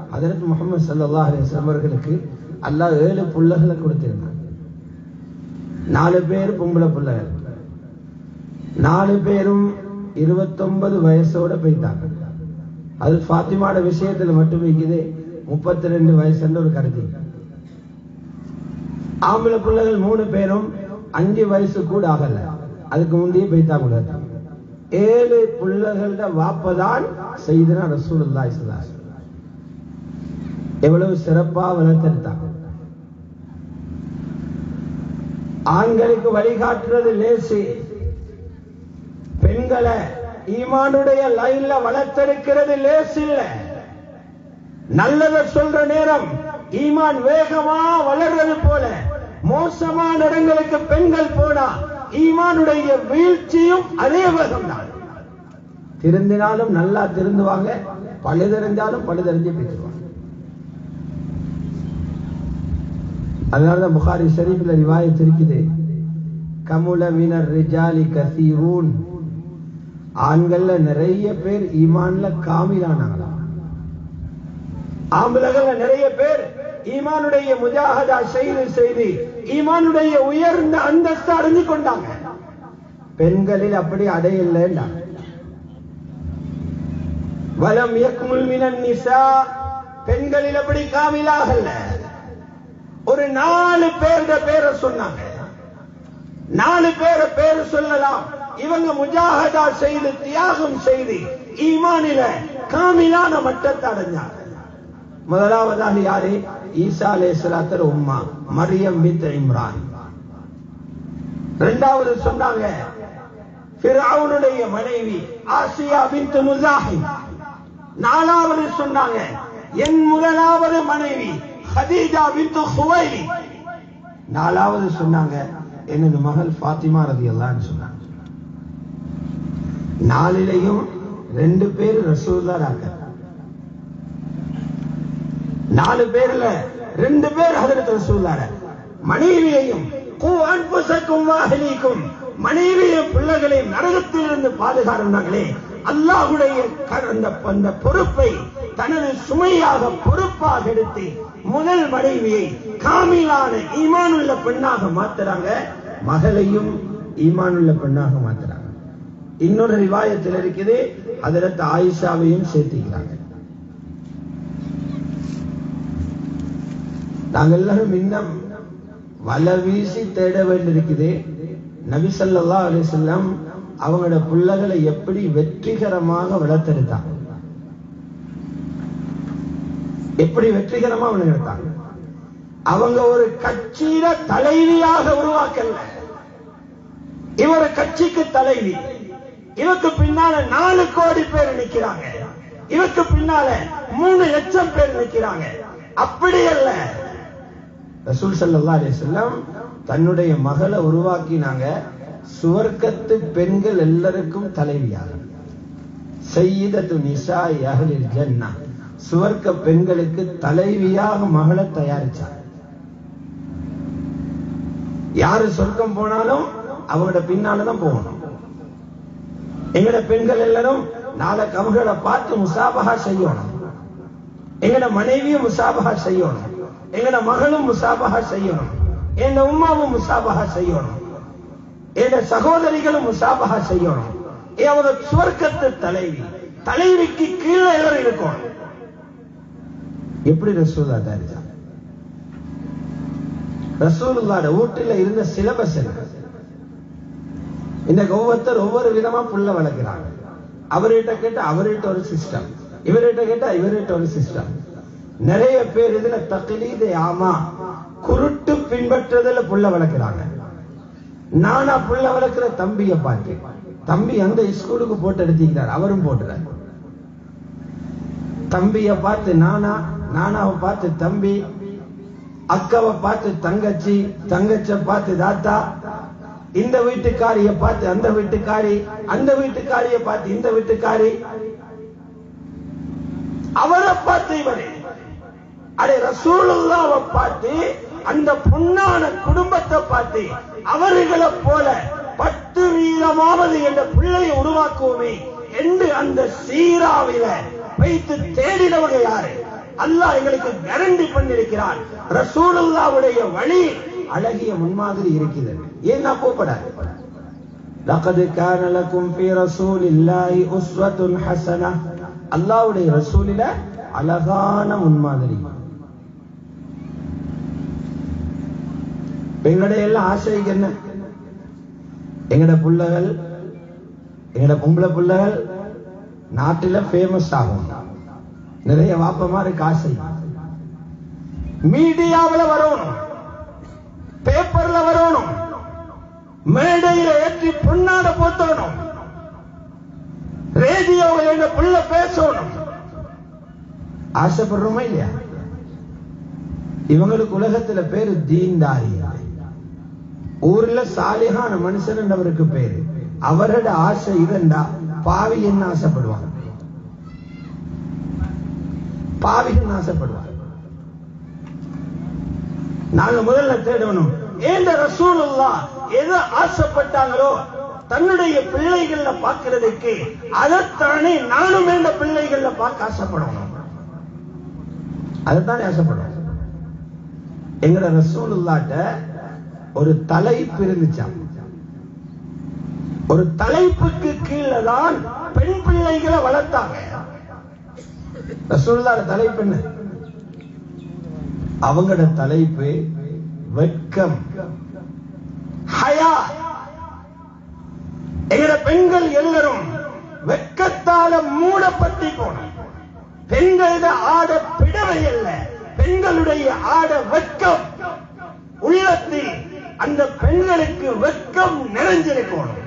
ஹஜ்ரத் முஹம்மது ஸல்லல்லாஹு அலைஹி வஸல்லம் அவர்களுக்கு அல்லாஹ் 7 புள்ளகளை கொடுத்திருந்தார். 4 பேர் பொம்பளை பிள்ளைகள், 4 பேரும் 29 வயசோட போயிட்டாங்க. அது ஃபாத்திமாட விஷயத்துல மட்டும் வைக்குது 32 வயசுன்னு ஒரு கருத்து. ஆம்பளை பிள்ளைகள் 3 பேரும் 5 வயசு கூட ஆகல, அதுக்கு முந்தைய போயிட்டாங்க. 7 பிள்ளைகளோட வாப்பதான் சையதுனா ரசூலுல்லாஹி ஸல்லல்லாஹு அலைஹி வஸல்லம். எவ்வளவு சிறப்பா வளர்த்தெடுத்தாங்க. ஆண்களுக்கு வழிகாட்டுறது லேசி, பெண்களை ஈமானுடைய லைன்ல வளர்த்தெடுக்கிறது லேசி இல்ல. நல்லதை சொல்ற நேரம் ஈமான் வேகமா வளர்றது போல மோசமான இடங்களுக்கு பெண்கள் போனா ஈமானுடைய வீழ்ச்சியும் அதே வேகம் தான். திருந்தினாலும் நல்லா திருந்துவாங்க, பழுதறிஞ்சாலும் பழுதறிஞ்சு பேசுவாங்க. அதனாலதான் புகாரி ஷரீஃப்ல ரிவாயத் இருக்குது, கமுல மினர் ரிஜாலி கஸீரூன், ஆண்கள்ல நிறைய பேர் ஈமான்ல காமிலானாங்களாம். ஆம்பளைகள்ல நிறைய பேர் ஈமானுடைய முஜாஹதா செய்து ஈமானுடைய உயர்ந்த அந்தஸ்து அடைஞ்சு கொண்டாங்க. பெண்களில் அப்படி அடையல. வலம் யக்முல் மினன் நிசா, பெண்களில் அப்படி காமிலாகல. ஒரு 4 பேருடைய பேரை சொன்னாங்க. 4 பேரை சொல்லலாம். இவங்க முஜாஹதா செய்து தியாகம் செய்து ஈமானில காமிலான மட்டத்தை அடைஞ்சாங்க. முதலாவதாக யாரு? ஈசா அலைஹிஸ்ஸலாத்தோட உம்மா மரியம் பின்த் இம்ரான். இரண்டாவது சொன்னாங்க ஃபிரௌனுடைய மனைவி ஆசியா பின்த் முஸாஹிம். நாலாவது சொன்னாங்க என் முதலாவது மனைவி ஹதீஜா பின்த் குவைலித். நாலாவது சொன்னாங்க எனது மகள் ஃபாத்திமா ரலியல்லாஹு அன்ஹா சொன்னாங்க. 4லையும் 2 பேர் ரசூலுல்லாஹ் ஆக்க, 4 பேர்ல 2 பேர் ஹஜ்ரத் ரசூலுல்லாஹ். மனைவியையும் கூ அன்ஃபுஸக்கும் வஅஹ்லீக்கும், மனைவியையும் பிள்ளைகளையும் நரகத்திலிருந்து பாதுகாருங்களே, அல்லாஹ்வுடைய அந்த பொறுப்பை தனது சுமையாக பொறுப்பாக எடுத்து முதல் மனைவியை காமிலான ஈமானுள்ள பெண்ணாக மாத்துறாங்க, மகளையும் ஈமானுள்ள பெண்ணாக மாத்துறாங்க. இன்னொரு ரிவாயத்தில் இருக்குது ஹஜ்ரத் ஆயிஷாவையும் சேர்த்துக்கிறாங்க. நாங்கள் எல்லாரும் இன்னும் வலை வீசி தேட வேண்டியிருக்குது. நபி ஸல்லல்லாஹு அலைஹி வஸல்லம் அவங்களோட பிள்ளைகளை எப்படி வெற்றிகரமாக வளர்த்தெடுத்தாங்க, எப்படி வெற்றிகரமா வளர்த்தாங்க. அவங்க ஒரு கட்சியில தலைவியாக உருவாக்கல. இவர் கட்சிக்கு தலைவி, இவருக்கு பின்னால 4 கோடி பேர் நிக்கிறாங்க, இவருக்கு பின்னால 3 லட்சம் பேர் நிக்கிறாங்க. அப்படி அல்ல. ரசூல் ஸல்லல்லாஹு அலைஹி வஸல்லம் தன்னுடைய மகளை உருவாக்கினாங்க சுவர்க்கத்து பெண்கள் எல்லாருக்கும் தலைவியாக. சய்யிதத்து நிசாஇ அஹ்லில் ஜன்னah, சுவர்க்க பெண்களுக்கு தலைவியாக மகளை தயாரிச்சாங்க. யாரு சொர்க்கம் போனாலும் அவங்களோட பின்னாலதான் போகணும். எங்கட பெண்கள் எல்லாரும் நாளைக்கு அவங்கள பார்த்து முசாபஹா செய்யணும். எங்கட மனைவியும் முசாபஹா செய்யணும், எங்கட மகளும் முசாபஹா செய்யணும், எங்க உம்மாவும் முசாபஹா செய்யணும், எங்க சகோதரிகளும் முசாபஹா செய்யணும். அவங்க சுவர்க்கத்து தலைவி, தலைவிக்கு கீழே எல்லாரும் இருக்கணும். எப்படி ரசூலுல்லாஹ் தயாரிச்சாங்க? ரசூலுல்லாஹ் வீட்டுல இருந்த சிலபஸ் என்ன? இன்னைக்கு ஒவ்வொருத்தர் ஒவ்வொரு விதமா புள்ள வளர்க்கிறாங்க. அவர்கிட்ட கேட்டா அவர்கிட்ட ஒரு சிஸ்டம், இவர்கிட்ட கேட்டா இவர்கிட்ட ஒரு சிஸ்டம். நிறைய பேர் இதுல தக்லீது ஆமா, குருட்டு பின்பற்றுறதுல புள்ள வளர்க்கிறாங்க. நானா புள்ள வளர்க்கிற தம்பிய பார்த்து, தம்பி அந்த ஸ்கூலுக்கு போட்டு எடுத்துக்கிறார், அவரும் போட்டுறார். தம்பிய பார்த்து நானா, நானாவை பார்த்து தம்பி, அக்காவை பார்த்து தங்கச்சி, தங்கச்ச பார்த்து தாத்தா, இந்த வீட்டுக்காரிய பார்த்து அந்த வீட்டுக்காரி, அந்த வீட்டுக்காரிய பார்த்து இந்த வீட்டுக்காரி, அவரை பார்த்து இவரே. அடே ரசூலுல்லாஹ்வை பார்த்து அந்த பொன்னான குடும்பத்தை பார்த்து அவர்களை போல 10 வீதமாவது என்ற பிள்ளையை உருவாக்குவோமே என்று அந்த சீராவில வைத்து தேடினவங்க யாரு? அல்லாஹ் எங்களுக்கு கேரண்டி பண்ணிருக்கிறான். ரசூலுல்லாஹ்வுடைய வழி அழகிய முன்மாதிரி இருக்கிறது. ஏன் நான் போகப்படாது? லகத் கான லகும் ஃபீ ரசூலில்லாஹி உஸ்வத்துன் ஹஸனா. அல்லாஹ்வுடைய ரசூலில அழகான முன்மாதிரி. எங்களுடைய எல்லாம் ஆசைக்கு என்ன? எங்கட புள்ளகள், எங்கட பொம்பளை புள்ளகள் நாட்டில ஃபேமஸ் ஆகும். நிறைய வாப்பமாரு காசை மீடியாவில் வரணும், பேப்பர்ல வரணும், மேடையில ஏற்றி பொன்னாட போத்தணும், ரேடியோவில் எங்க புள்ள பேசணும். ஆசைப்படுறோமா இல்லையா? இவங்களுக்கு உலகத்துல பேரு தீன்தாரி, ஊர்ல சாலிகான மனுஷன் அவருக்கு பேரு. அவரோட ஆசை இதண்டா பாவி என்ன ஆசைப்படுவாங்க? பாவிகள் ஆசைப்படுவாங்க. நாங்க முதல்ல தேடணும், ஏந்த ரசூலுல்லாஹ் எது ஆசைப்பட்டாங்களோ தன்னுடைய பிள்ளைகள்ல பார்க்கிறதுக்கு, அதைத்தானே நானும் எந்த பிள்ளைகள்ல பார்க்க ஆசைப்படணும். அதைத்தானே ஆசைப்படுவோம். எங்கட ரசூலுல்லாஹ்ட்ட ஒரு தலைப்பு இருந்துச்சாம். ஒரு தலைப்புக்கு கீழே தான் பெண் பிள்ளைகளை வளர்த்தாங்க. ரசூலுல்லாஹ் தலைப்பு என்ன? அவங்களோட தலைப்பு வெட்கம், ஹயா. எங்கட பெண்கள் எல்லாரும் வெட்கத்தால மூடப்பட்டு போனோம். பெண்களோட ஆட பிடவை அல்ல, பெண்களுடைய ஆட வெட்கம். உள்ளத்தில் அந்த பெண்களுக்கு வெட்கம் நிறைஞ்சிருக்கணும்.